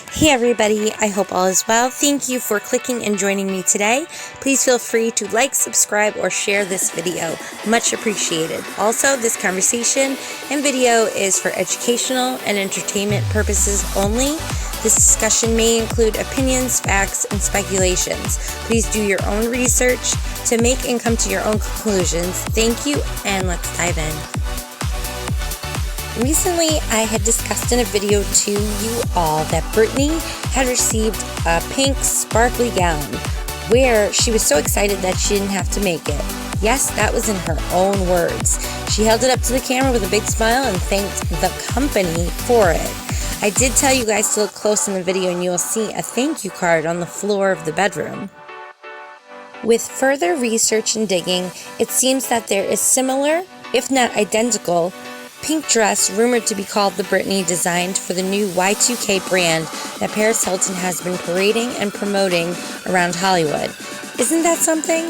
Hey everybody, I hope all is well. Thank you for clicking and joining me today. Please feel free to like, subscribe, or share this video. Much appreciated. Also, this conversation and video is for educational and entertainment purposes only. This discussion may include opinions, facts, and speculations. Please do your own research to make and come to your own conclusions. Thank you, and let's dive in. Recently, I had discussed in a video to you all that Britney had received a pink sparkly gown where she was so excited that she didn't have to make it. Yes, that was in her own words. She held it up to the camera with a big smile and thanked the company for it. I did tell you guys to look close in the video and you will see a thank you card on the floor of the bedroom. With further research and digging, it seems that there is similar, if not identical, pink dress rumored to be called the Britney designed for the new Y2K brand that Paris Hilton has been parading and promoting around Hollywood. Isn't that something?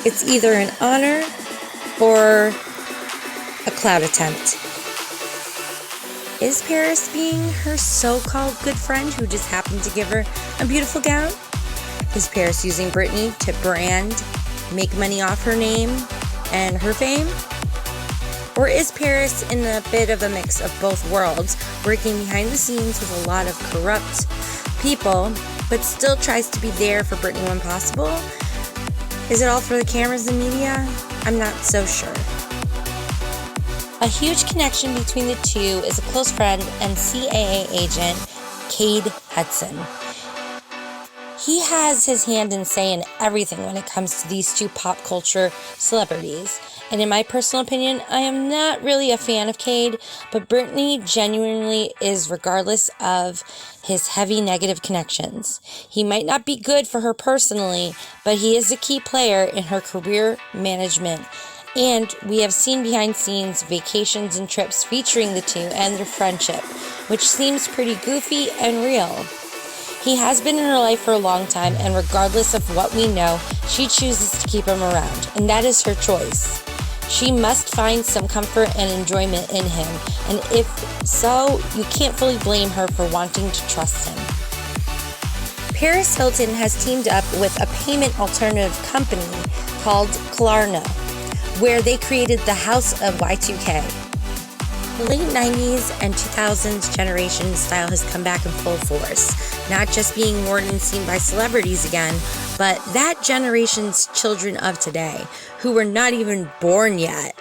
It's either an honor or a clout attempt. Is Paris being her so-called good friend who just happened to give her a beautiful gown? Is Paris using Britney to brand, make money off her name and her fame? Or is Paris in a bit of a mix of both worlds, working behind the scenes with a lot of corrupt people, but still tries to be there for Britney when possible? Is it all for the cameras and media? I'm not so sure. A huge connection between the two is a close friend and CAA agent, Cade Hudson. He has his hand and say in everything when it comes to these two pop culture celebrities. And in my personal opinion, I am not really a fan of Cade, but Britney genuinely is regardless of his heavy negative connections. He might not be good for her personally, but he is a key player in her career management. And we have seen behind scenes vacations and trips featuring the two and their friendship, which seems pretty goofy and real. He has been in her life for a long time, and regardless of what we know, she chooses to keep him around, and that is her choice. She must find some comfort and enjoyment in him, and if so, you can't fully blame her for wanting to trust him. Paris Hilton has teamed up with a payment alternative company called Klarna, where they created the House of Y2K. The late 90s and 2000s generation style has come back in full force, not just being worn and seen by celebrities again, but that generation's children of today, who were not even born yet,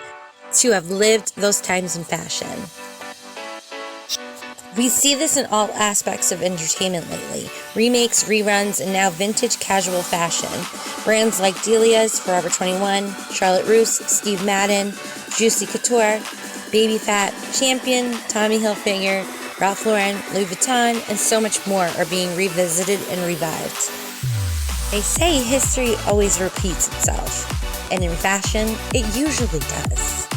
to have lived those times in fashion. We see this in all aspects of entertainment lately. Remakes, reruns, and now vintage casual fashion. Brands like Delia's, Forever 21, Charlotte Russe, Steve Madden, Juicy Couture, Baby Phat, Champion, Tommy Hilfiger, Ralph Lauren, Louis Vuitton, and so much more are being revisited and revived. They say history always repeats itself, and in fashion, it usually does.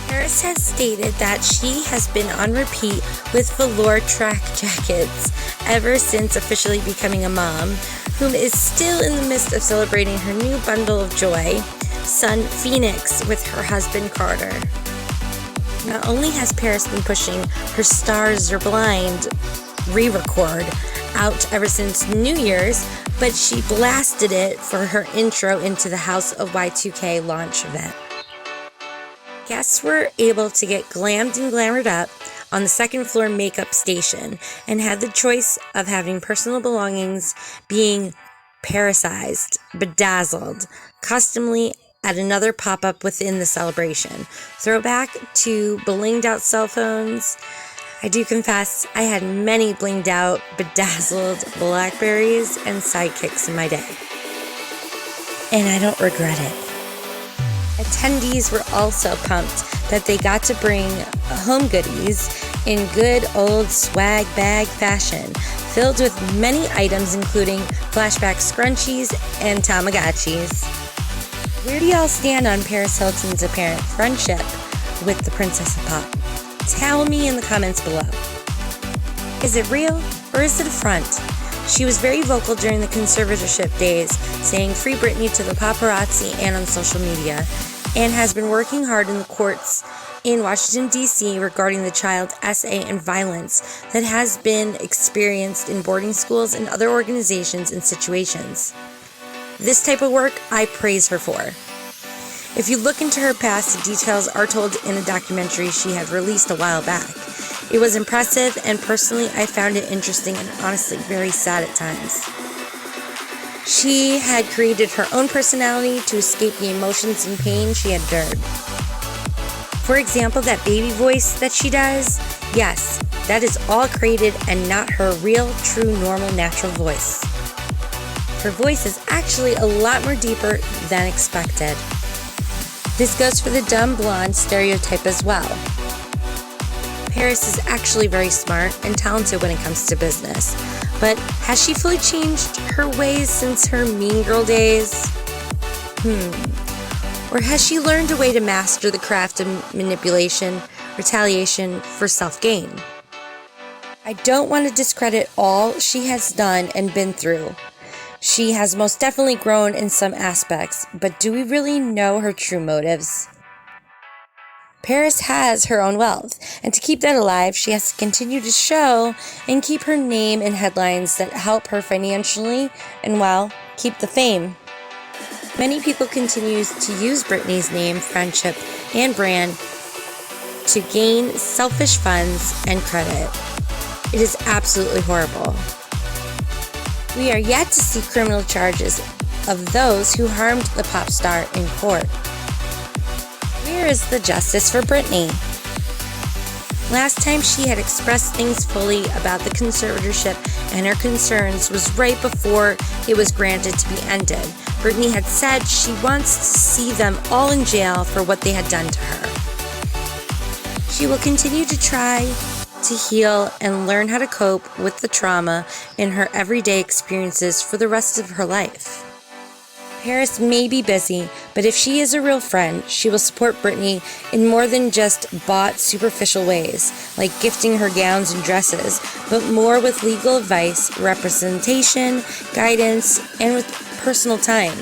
Paris has stated that she has been on repeat with velour track jackets ever since officially becoming a mom, whom is still in the midst of celebrating her new bundle of joy, son Phoenix, with her husband Carter. Not only has Paris been pushing her Stars Are Blind re-record out ever since New Year's, but she blasted it for her intro into the House of Y2K launch event. Guests were able to get glammed and glamored up on the second floor makeup station and had the choice of having personal belongings being Parisized, bedazzled, customly at another pop-up within the celebration. Throwback to blinged out cell phones. I do confess, I had many blinged out, bedazzled Blackberries and sidekicks in my day. And I don't regret it. Attendees were also pumped that they got to bring home goodies in good old swag bag fashion, filled with many items including flashback scrunchies and Tamagotchis. Where do y'all stand on Paris Hilton's apparent friendship with the Princess of Pop? Tell me in the comments below. Is it real or is it a front? She was very vocal during the conservatorship days, saying free Britney to the paparazzi and on social media, and has been working hard in the courts in Washington, D.C. regarding the child SA and violence that has been experienced in boarding schools and other organizations and situations. This type of work I praise her for. If you look into her past, the details are told in a documentary she had released a while back. It was impressive, and personally I found it interesting and honestly very sad at times. She had created her own personality to escape the emotions and pain she had endured. For example, that baby voice that she does, yes, that is all created and not her real, true, normal, natural voice. Her voice is actually a lot more deeper than expected. This goes for the dumb blonde stereotype as well. Paris is actually very smart and talented when it comes to business, but has she fully changed her ways since her mean girl days? Or has she learned a way to master the craft of manipulation, retaliation for self-gain? I don't want to discredit all she has done and been through. She has most definitely grown in some aspects, but do we really know her true motives? Paris has her own wealth, and to keep that alive, she has to continue to show and keep her name in headlines that help her financially and, well, keep the fame. Many people continue to use Britney's name, friendship, and brand to gain selfish funds and credit. It is absolutely horrible. We are yet to see criminal charges of those who harmed the pop star in court. Where is the justice for Britney? Last time she had expressed things fully about the conservatorship and her concerns was right before it was granted to be ended. Britney had said she wants to see them all in jail for what they had done to her. She will continue to try to heal and learn how to cope with the trauma in her everyday experiences for the rest of her life. Paris may be busy, but if she is a real friend, she will support Britney in more than just bought superficial ways, like gifting her gowns and dresses, but more with legal advice, representation, guidance, and with personal time.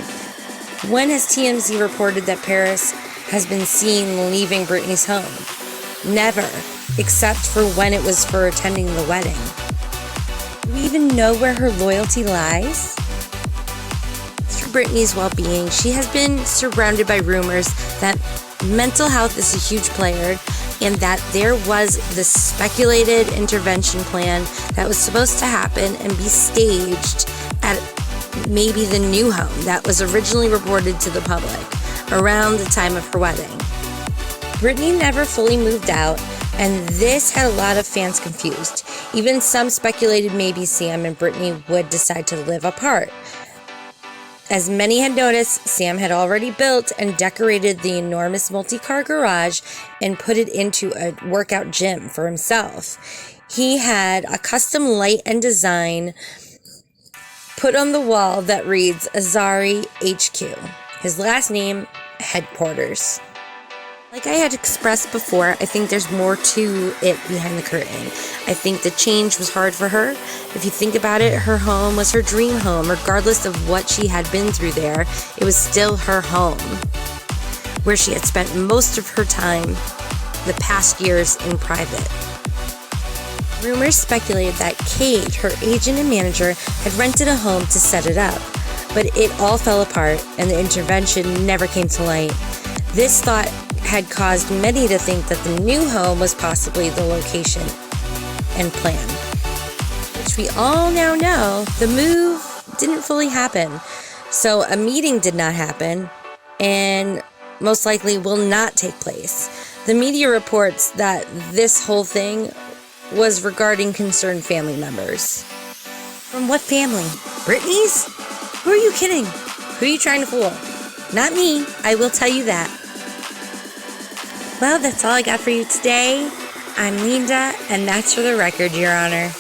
When has TMZ reported that Paris has been seen leaving Britney's home? Never, except for when it was for attending the wedding. Do we even know where her loyalty lies? Britney's well-being, she has been surrounded by rumors that mental health is a huge player and that there was this speculated intervention plan that was supposed to happen and be staged at maybe the new home that was originally reported to the public around the time of her wedding. Britney never fully moved out, and this had a lot of fans confused. Even some speculated maybe Sam and Britney would decide to live apart. As many had noticed, Sam had already built and decorated the enormous multi-car garage and put it into a workout gym for himself. He had a custom light and design put on the wall that reads Asagari HQ, his last name, headquarters. Like I had expressed before, I think there's more to it behind the curtain. I think the change was hard for her. If you think about it, her home was her dream home. Regardless of what she had been through there, it was still her home, where she had spent most of her time the past years in private. Rumors speculated that Kate, her agent and manager, had rented a home to set it up, but it all fell apart and the intervention never came to light. This thought had caused many to think that the new home was possibly the location and plan, which we all now know the move didn't fully happen. So a meeting did not happen and most likely will not take place. The media reports that this whole thing was regarding concerned family members. From what family? Britney's? Who are you kidding? Who are you trying to fool? Not me, I will tell you that. Well, that's all I got for you today. I'm Linda, and that's for the record, Your Honor.